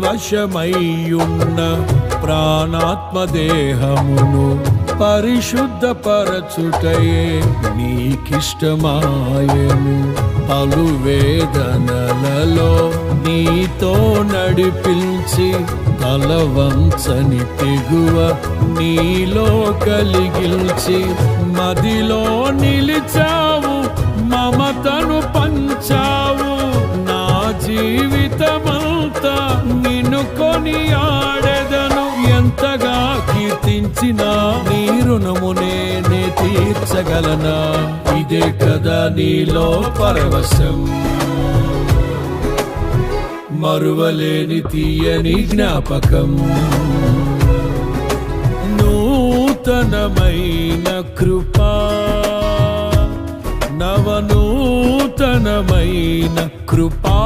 వశమయ్యున్న ప్రాణాత్మదేహమును పరిశుద్ధపరచుటయే నీకిష్టమాయను. పలు వేదనలలో నీతో నడిపించి తలవంచని తెగువ నీలో కలిగిల్చి మదిలో నిలిచావు, మమతను పంచావు. నా జీవితమంతా నిన్ను కొనియాడెదను. ఎంతగా కీర్తించినా నీ రుణము నేనే తీర్చగలనా? ఇదే కదా నీలో పరవశం, మరువలేని తీయని జ్ఞాపకం. నూతనమైన కృపా, నవనూతనమైన కృపా